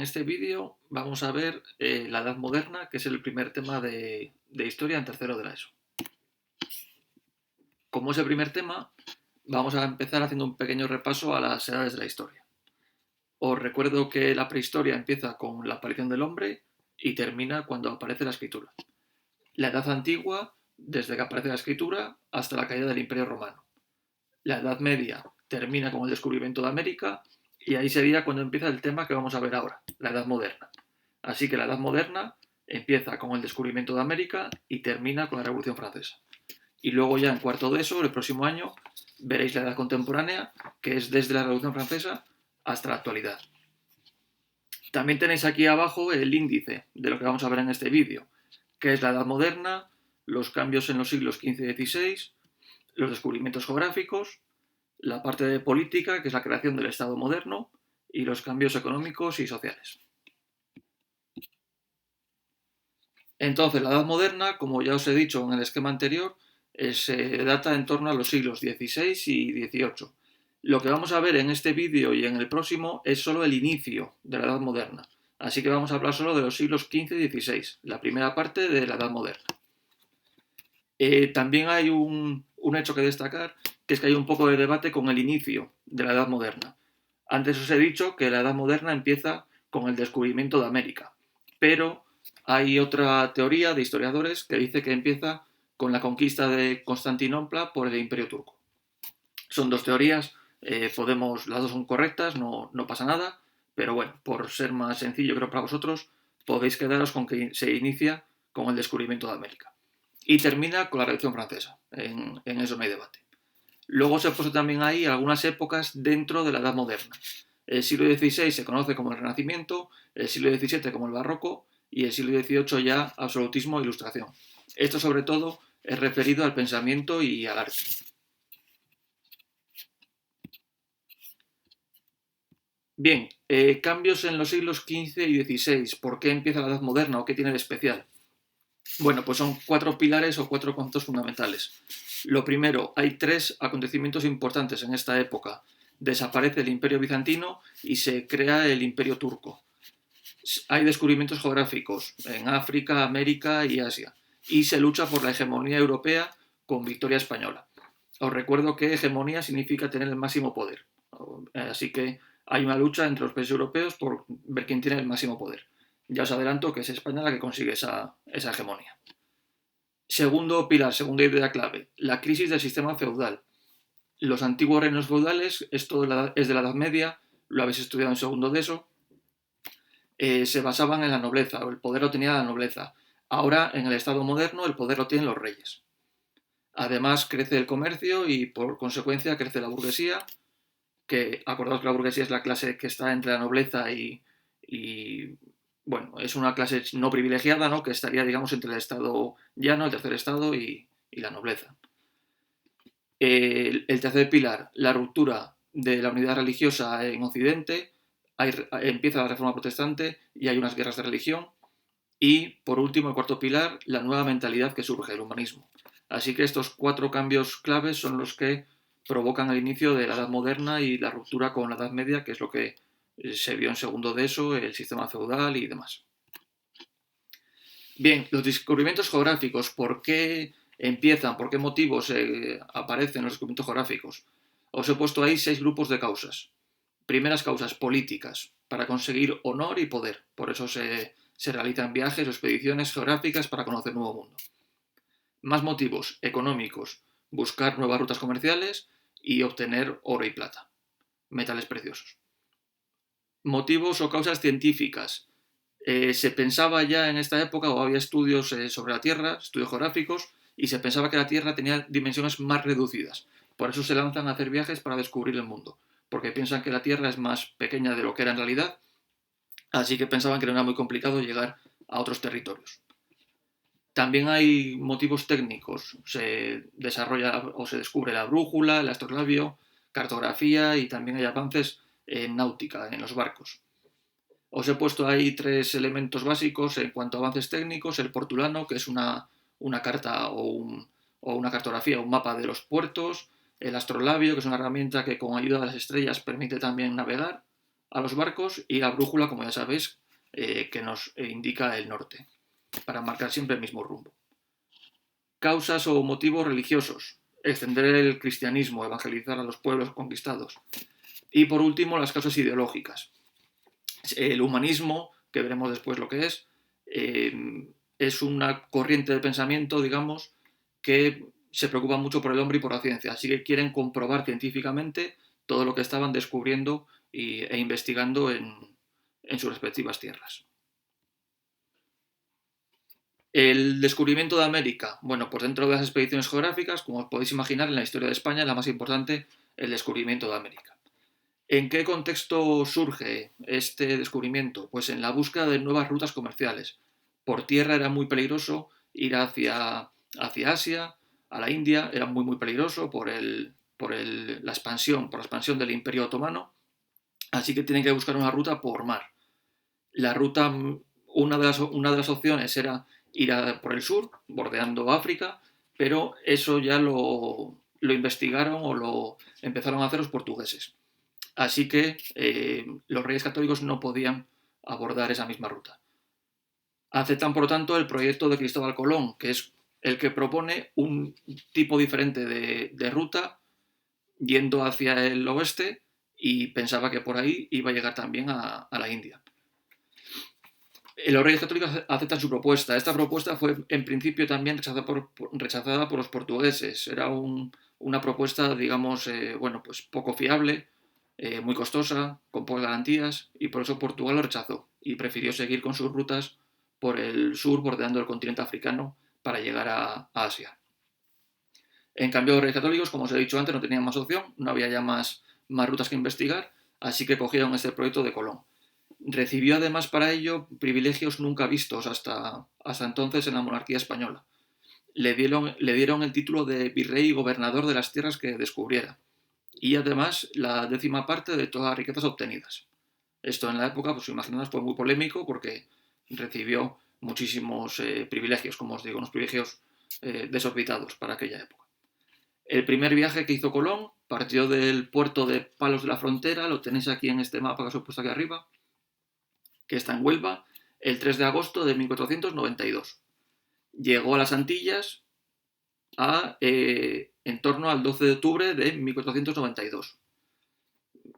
En este vídeo vamos a ver la Edad Moderna, que es el primer tema de historia en tercero de la ESO. Como es el primer tema, vamos a empezar haciendo un pequeño repaso a las edades de la historia. Os recuerdo que la prehistoria empieza con la aparición del hombre y termina cuando aparece la escritura. La Edad Antigua, desde que aparece la escritura hasta la caída del Imperio Romano. La Edad Media termina con el descubrimiento de América y ahí sería cuando empieza el tema que vamos a ver ahora, la Edad Moderna. Así que la Edad Moderna empieza con el descubrimiento de América y termina con la Revolución Francesa. Y luego ya en cuarto de eso, el próximo año, veréis la Edad Contemporánea, que es desde la Revolución Francesa hasta la actualidad. También tenéis aquí abajo el índice de lo que vamos a ver en este vídeo, que es la Edad Moderna, los cambios en los siglos XV y XVI, los descubrimientos geográficos, la parte de política, que es la creación del Estado moderno, y los cambios económicos y sociales. Entonces, la Edad Moderna, como ya os he dicho en el esquema anterior, se data en torno a los siglos XVI y XVIII. Lo que vamos a ver en este vídeo y en el próximo es solo el inicio de la Edad Moderna. Así que vamos a hablar solo de los siglos XV y XVI, la primera parte de la Edad Moderna. También hay un hecho que destacar, que es que hay un poco de debate con el inicio de la Edad Moderna. Antes os he dicho que la Edad Moderna empieza con el descubrimiento de América, pero hay otra teoría de historiadores que dice que empieza con la conquista de Constantinopla por el Imperio Turco. Son dos teorías, las dos son correctas, no pasa nada, pero bueno, por ser más sencillo creo para vosotros, podéis quedaros con que se inicia con el descubrimiento de América. Y termina con la Revolución Francesa, en eso no hay debate. Luego se puso también ahí algunas épocas dentro de la Edad Moderna. El siglo XVI se conoce como el Renacimiento, el siglo XVII como el Barroco y el siglo XVIII ya absolutismo e ilustración. Esto sobre todo es referido al pensamiento y al arte. Bien, cambios en los siglos XV y XVI. ¿Por qué empieza la Edad Moderna o qué tiene de especial? Bueno, pues son cuatro pilares o cuatro conceptos fundamentales. Lo primero, hay tres acontecimientos importantes en esta época. Desaparece el Imperio Bizantino y se crea el Imperio Turco. Hay descubrimientos geográficos en África, América y Asia. Y se lucha por la hegemonía europea con victoria española. Os recuerdo que hegemonía significa tener el máximo poder. Así que hay una lucha entre los países europeos por ver quién tiene el máximo poder. Ya os adelanto que es España la que consigue esa hegemonía. Segundo pilar, segunda idea clave, la crisis del sistema feudal. Los antiguos reinos feudales, esto es de la Edad Media, lo habéis estudiado en segundo de eso, se basaban en la nobleza, o el poder lo tenía la nobleza. Ahora, en el Estado moderno, el poder lo tienen los reyes. Además, crece el comercio y, por consecuencia, crece la burguesía, que acordaos que la burguesía es la clase que está entre la nobleza y bueno, es una clase no privilegiada, ¿no? Que estaría, digamos, entre el Estado llano, el tercer Estado y la nobleza. El tercer pilar, la ruptura de la unidad religiosa en Occidente, empieza la reforma protestante y hay unas guerras de religión. Y, por último, el cuarto pilar, la nueva mentalidad que surge, el humanismo. Así que estos cuatro cambios claves son los que provocan el inicio de la Edad Moderna y la ruptura con la Edad Media, que es lo que se vio en segundo de eso, el sistema feudal y demás. Bien, los descubrimientos geográficos, ¿por qué empiezan? ¿Por qué motivos aparecen los descubrimientos geográficos? Os he puesto ahí 6 grupos de causas. Primeras causas políticas, para conseguir honor y poder. Por eso se realizan viajes o expediciones geográficas para conocer nuevo mundo. Más motivos económicos, buscar nuevas rutas comerciales y obtener oro y plata, metales preciosos. Motivos o causas científicas. Se pensaba ya en esta época, o había estudios sobre la Tierra, estudios geográficos, y se pensaba que la Tierra tenía dimensiones más reducidas. Por eso se lanzan a hacer viajes para descubrir el mundo, porque piensan que la Tierra es más pequeña de lo que era en realidad, así que pensaban que no era muy complicado llegar a otros territorios. También hay motivos técnicos, se desarrolla o se descubre la brújula, el astrolabio, cartografía y también hay avances en náutica, en los barcos. Os he puesto ahí 3 elementos básicos en cuanto a avances técnicos, el portulano, que es una carta o una cartografía, un mapa de los puertos, el astrolabio, que es una herramienta que con ayuda de las estrellas permite también navegar, a los barcos, y la brújula, como ya sabéis, que nos indica el norte, para marcar siempre el mismo rumbo. Causas o motivos religiosos: extender el cristianismo, evangelizar a los pueblos conquistados. Y por último, las causas ideológicas. El humanismo, que veremos después lo que es una corriente de pensamiento, digamos, que se preocupa mucho por el hombre y por la ciencia, así que quieren comprobar científicamente todo lo que estaban descubriendo e investigando en sus respectivas tierras. El descubrimiento de América. Bueno, pues dentro de las expediciones geográficas, como os podéis imaginar, en la historia de España, la más importante, el descubrimiento de América. ¿En qué contexto surge este descubrimiento? Pues en la búsqueda de nuevas rutas comerciales. Por tierra era muy peligroso ir hacia Asia, a la India, era muy peligroso por la expansión del Imperio Otomano, así que tienen que buscar una ruta por mar. La ruta, una de las opciones era ir por el sur, bordeando África, pero eso ya lo investigaron o lo empezaron a hacer los portugueses. Así que los reyes católicos no podían abordar esa misma ruta. Aceptan, por lo tanto, el proyecto de Cristóbal Colón, que es el que propone un tipo diferente de ruta yendo hacia el oeste, y pensaba que por ahí iba a llegar también a la India. Los reyes católicos aceptan su propuesta. Esta propuesta fue en principio también rechazada por los portugueses. Era una propuesta, digamos, pues poco fiable, muy costosa, con pocas garantías, y por eso Portugal lo rechazó y prefirió seguir con sus rutas por el sur, bordeando el continente africano, para llegar a Asia. En cambio, los reyes católicos, como os he dicho antes, no tenían más opción, no había ya más rutas que investigar, así que cogieron este proyecto de Colón. Recibió además para ello privilegios nunca vistos hasta entonces en la monarquía española. Le dieron el título de virrey y gobernador de las tierras que descubriera, y además la 10ª parte de todas las riquezas obtenidas. Esto en la época, pues imaginaos, fue muy polémico porque recibió muchísimos privilegios, como os digo, unos privilegios desorbitados para aquella época. El primer viaje que hizo Colón partió del puerto de Palos de la Frontera, lo tenéis aquí en este mapa que os he puesto aquí arriba, que está en Huelva, el 3 de agosto de 1492. Llegó a las Antillas en torno al 12 de octubre de 1492.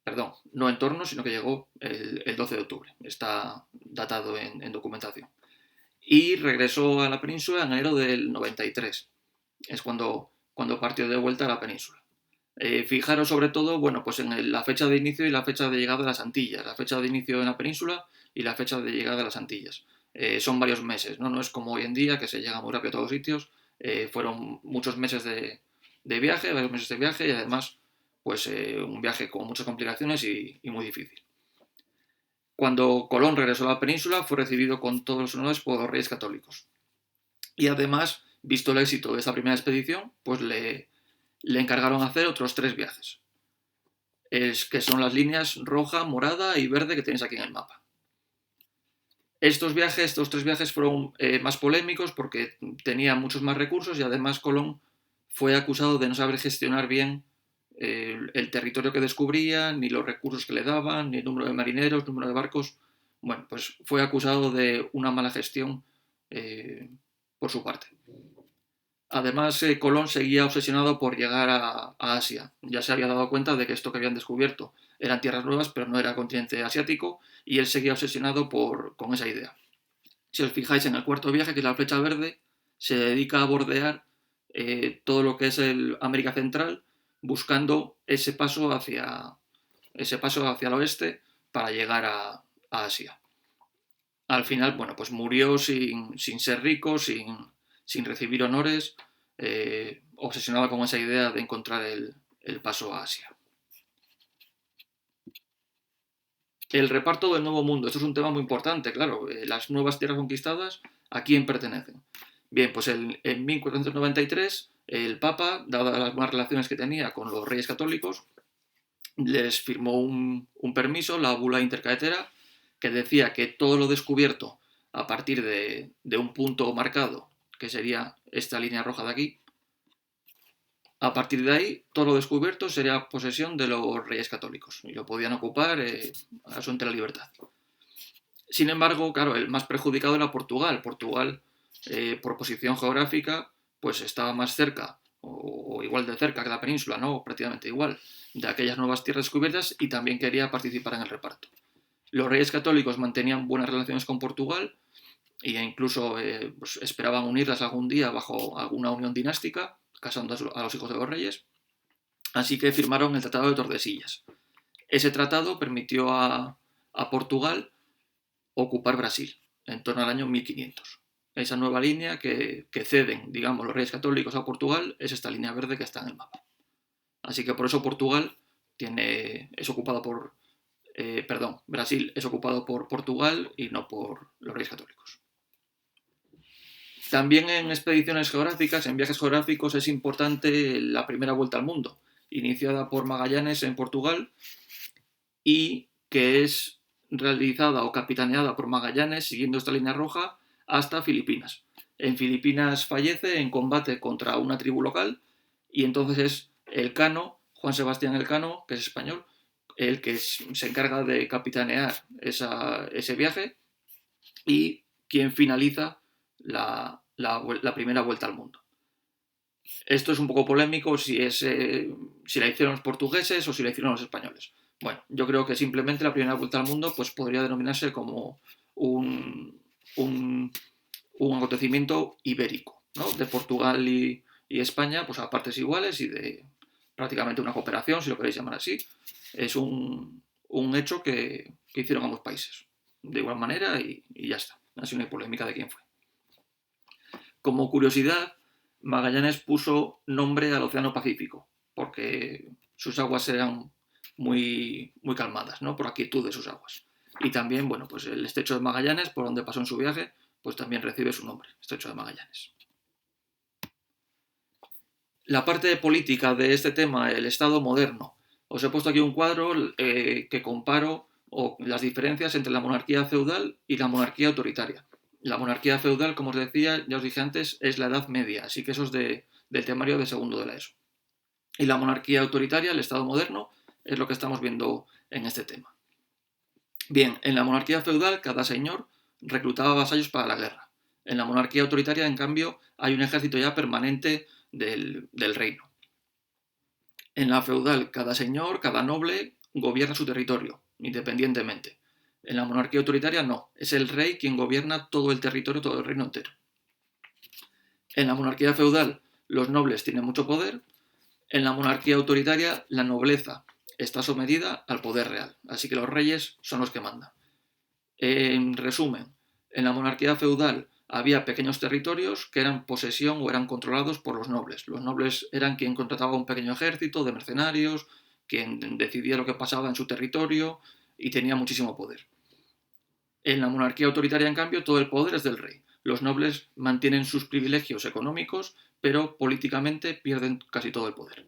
Perdón, no en torno, sino que llegó el 12 de octubre. Está datado en documentación. Y regresó a la península en enero del 93. Es cuando partió de vuelta a la península. Fijaros sobre todo, bueno, pues en la fecha de inicio y la fecha de llegada a las Antillas. La fecha de inicio en la península y la fecha de llegada a las Antillas. Son varios meses, ¿no? No es como hoy en día, que se llega muy rápido a todos los sitios. Fueron muchos meses de viaje, varios meses de viaje, y además, pues un viaje con muchas complicaciones y muy difícil. Cuando Colón regresó a la península, fue recibido con todos los honores por los reyes católicos. Y además, visto el éxito de esa primera expedición, pues le encargaron hacer otros 3 viajes, que son las líneas roja, morada y verde que tenéis aquí en el mapa. Estos 3 viajes fueron más polémicos porque tenían muchos más recursos, y además Colón fue acusado de no saber gestionar bien el territorio que descubría, ni los recursos que le daban, ni el número de marineros, número de barcos. Bueno, pues fue acusado de una mala gestión por su parte. Además, Colón seguía obsesionado por llegar a Asia. Ya se había dado cuenta de que esto que habían descubierto eran tierras nuevas, pero no era continente asiático, y él seguía obsesionado con esa idea. Si os fijáis en el 4.º viaje, que es la flecha verde, se dedica a bordear todo lo que es América Central, buscando ese paso hacia el oeste para llegar a Asia. Al final, bueno, pues murió sin ser rico, sin recibir honores, obsesionado con esa idea de encontrar el paso a Asia. El reparto del Nuevo Mundo. Esto es un tema muy importante, claro. Las nuevas tierras conquistadas, ¿a quién pertenecen? Bien, pues en 1493 el Papa, dadas las buenas relaciones que tenía con los reyes católicos, les firmó un permiso, la bula intercaetera, que decía que todo lo descubierto a partir de un punto marcado, que sería esta línea roja de aquí, A partir de ahí, todo lo descubierto sería posesión de los reyes católicos y lo podían ocupar a su entera libertad. Sin embargo, claro, el más perjudicado era Portugal. Portugal, por posición geográfica, pues estaba más cerca, o igual de cerca que la península, ¿no? Prácticamente igual, de aquellas nuevas tierras descubiertas y también quería participar en el reparto. Los reyes católicos mantenían buenas relaciones con Portugal e incluso pues esperaban unirlas algún día bajo alguna unión dinástica, casando a los hijos de los reyes. Así que firmaron el Tratado de Tordesillas. Ese tratado permitió a Portugal ocupar Brasil en torno al año 1500. Esa nueva línea que ceden, digamos, los reyes católicos a Portugal es esta línea verde que está en el mapa. Así que por eso Portugal es ocupado por... Brasil es ocupado por Portugal y no por los reyes católicos. También en expediciones geográficas, en viajes geográficos, es importante la primera vuelta al mundo, iniciada por Magallanes en Portugal y que es realizada o capitaneada por Magallanes siguiendo esta línea roja hasta Filipinas. En Filipinas fallece en combate contra una tribu local y entonces es Elcano, Juan Sebastián Elcano, que es español, el que se encarga de capitanear ese viaje y quien finaliza la primera vuelta al mundo. Esto es un poco polémico si la hicieron los portugueses o si la hicieron los españoles. Bueno, yo creo que simplemente la primera vuelta al mundo pues, podría denominarse como un acontecimiento ibérico, ¿no? De Portugal y España pues, a partes iguales y de prácticamente una cooperación, si lo queréis llamar así. Es un hecho que hicieron ambos países de igual manera y ya está. Así no hay polémica de quién fue. Como curiosidad, Magallanes puso nombre al Océano Pacífico, porque sus aguas eran muy, muy calmadas, ¿no? Por la quietud de sus aguas. Y también, bueno, pues el Estrecho de Magallanes, por donde pasó en su viaje, pues también recibe su nombre, Estrecho de Magallanes. La parte política de este tema, el Estado moderno. Os he puesto aquí un cuadro que comparo las diferencias entre la monarquía feudal y la monarquía autoritaria. La monarquía feudal, como os decía, ya os dije antes, es la Edad Media, así que eso es del temario de segundo de la ESO. Y la monarquía autoritaria, el Estado moderno, es lo que estamos viendo en este tema. Bien, en la monarquía feudal cada señor reclutaba vasallos para la guerra. En la monarquía autoritaria, en cambio, hay un ejército ya permanente del reino. En la feudal, cada señor, cada noble, gobierna su territorio, independientemente. En la monarquía autoritaria no, es el rey quien gobierna todo el territorio, todo el reino entero. En la monarquía feudal, los nobles tienen mucho poder. En la monarquía autoritaria, la nobleza está sometida al poder real, así que los reyes son los que mandan. En resumen, en la monarquía feudal había pequeños territorios que eran posesión o eran controlados por los nobles. Los nobles eran quien contrataba un pequeño ejército de mercenarios, quien decidía lo que pasaba en su territorio y tenía muchísimo poder. En la monarquía autoritaria, en cambio, todo el poder es del rey. Los nobles mantienen sus privilegios económicos, pero políticamente pierden casi todo el poder.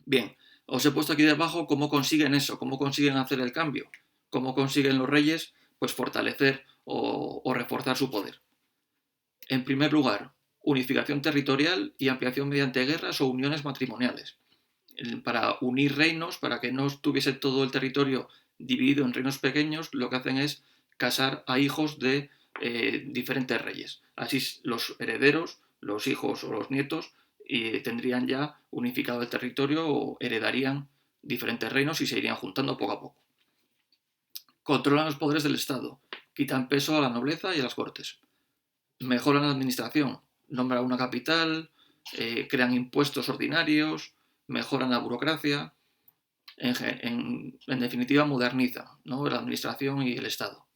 Bien, os he puesto aquí debajo cómo consiguen eso, cómo consiguen hacer el cambio, cómo consiguen los reyes pues fortalecer o reforzar su poder. En primer lugar, unificación territorial y ampliación mediante guerras o uniones matrimoniales. Para unir reinos, para que no estuviese todo el territorio dividido en reinos pequeños, lo que hacen es casar a hijos de diferentes reyes. Así los herederos, los hijos o los nietos, tendrían ya unificado el territorio o heredarían diferentes reinos y se irían juntando poco a poco. Controlan los poderes del Estado, quitan peso a la nobleza y a las cortes. Mejoran la administración, nombran una capital, crean impuestos ordinarios, mejoran la burocracia, en definitiva modernizan, ¿no?, la administración y el Estado.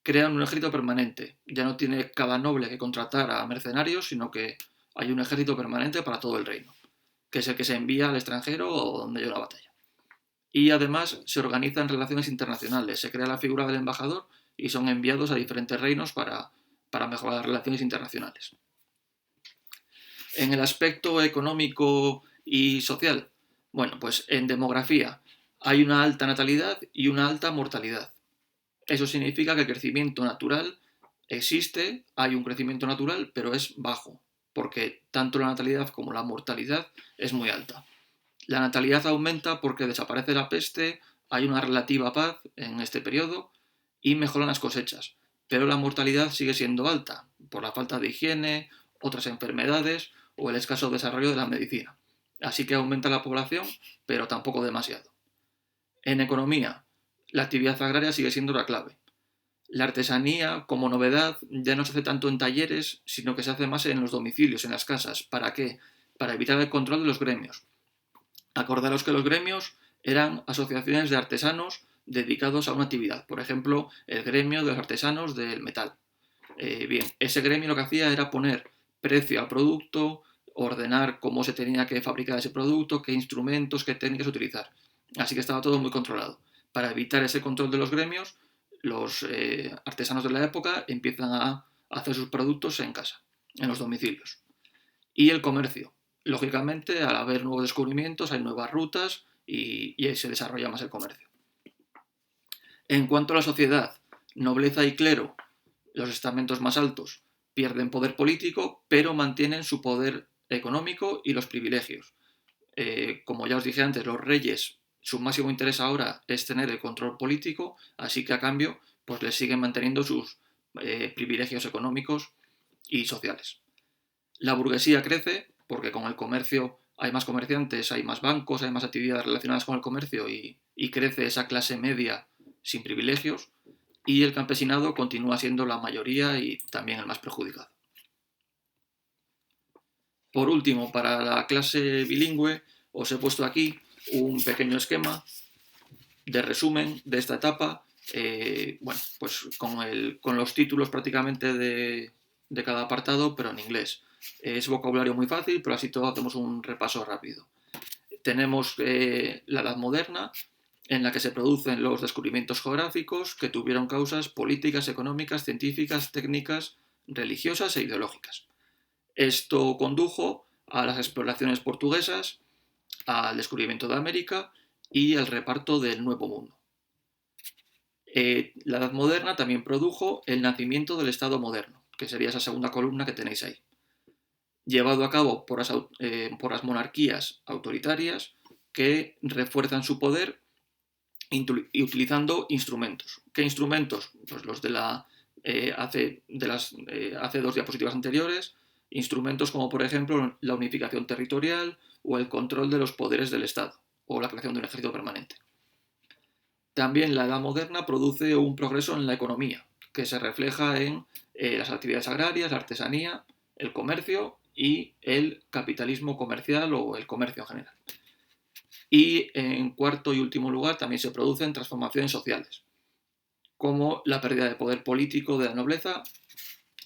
Crean un ejército permanente, ya no tiene cada noble que contratar a mercenarios, sino que hay un ejército permanente para todo el reino, que es el que se envía al extranjero o donde haya una batalla. Y además se organizan relaciones internacionales, se crea la figura del embajador y son enviados a diferentes reinos para mejorar las relaciones internacionales. En el aspecto económico y social, bueno, pues en demografía hay una alta natalidad y una alta mortalidad. Eso significa que el crecimiento natural existe, hay un crecimiento natural, pero es bajo. porque tanto la natalidad como la mortalidad es muy alta. La natalidad aumenta porque desaparece la peste, hay una relativa paz en este periodo y mejoran las cosechas, pero la mortalidad sigue siendo alta por la falta de higiene, otras enfermedades o el escaso desarrollo de la medicina. Así que aumenta la población, pero tampoco demasiado. En economía, la actividad agraria sigue siendo la clave. La artesanía, como novedad, ya no se hace tanto en talleres, sino que se hace más en los domicilios, en las casas. ¿Para qué? Para evitar el control de los gremios. Acordaros que los gremios eran asociaciones de artesanos dedicados a una actividad. Por ejemplo, el gremio de los artesanos del metal. Bien, ese gremio lo que hacía era poner precio al producto, ordenar cómo se tenía que fabricar ese producto, qué instrumentos, qué técnicas utilizar. Así que estaba todo muy controlado. Para evitar ese control de los gremios, los artesanos de la época empiezan a hacer sus productos en casa, en los domicilios. Y el comercio. Lógicamente, al haber nuevos descubrimientos, hay nuevas rutas y ahí se desarrolla más el comercio. En cuanto a la sociedad, nobleza y clero, los estamentos más altos, pierden poder político, pero mantienen su poder económico y los privilegios. Como ya os dije antes, los reyes, su máximo interés ahora es tener el control político, así que a cambio, pues les siguen manteniendo sus privilegios económicos y sociales. La burguesía crece porque con el comercio hay más comerciantes, hay más bancos, hay más actividades relacionadas con el comercio y crece esa clase media sin privilegios, y el campesinado continúa siendo la mayoría y también el más perjudicado. Por último, para la clase bilingüe, os he puesto aquí un pequeño esquema de resumen de esta etapa, bueno, pues con los títulos prácticamente de cada apartado, pero en inglés. Es vocabulario muy fácil, pero así todo hacemos un repaso rápido. Tenemos la Edad Moderna, en la que se producen los descubrimientos geográficos que tuvieron causas políticas, económicas, científicas, técnicas, religiosas e ideológicas. Esto condujo a las exploraciones portuguesas, al descubrimiento de América y al reparto del Nuevo Mundo. La Edad Moderna también produjo el nacimiento del Estado moderno, que sería esa segunda columna que tenéis ahí, llevado a cabo por las monarquías autoritarias que refuerzan su poder y utilizando instrumentos. ¿Qué instrumentos? Pues los de hace dos diapositivas anteriores, instrumentos como por ejemplo la unificación territorial o el control de los poderes del Estado o la creación de un ejército permanente. También la Edad Moderna produce un progreso en la economía, que se refleja en las actividades agrarias, la artesanía, el comercio y el capitalismo comercial o el comercio en general. Y en cuarto y último lugar también se producen transformaciones sociales, como la pérdida de poder político de la nobleza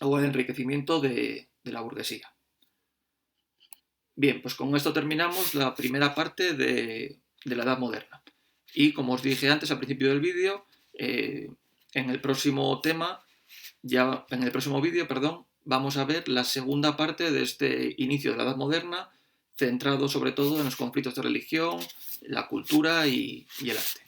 o el enriquecimiento de la burguesía. Bien, pues con esto terminamos la primera parte de la Edad Moderna. Y como os dije antes al principio del vídeo, en el próximo vídeo, vamos a ver la segunda parte de este inicio de la Edad Moderna, centrado sobre todo en los conflictos de religión, la cultura y el arte.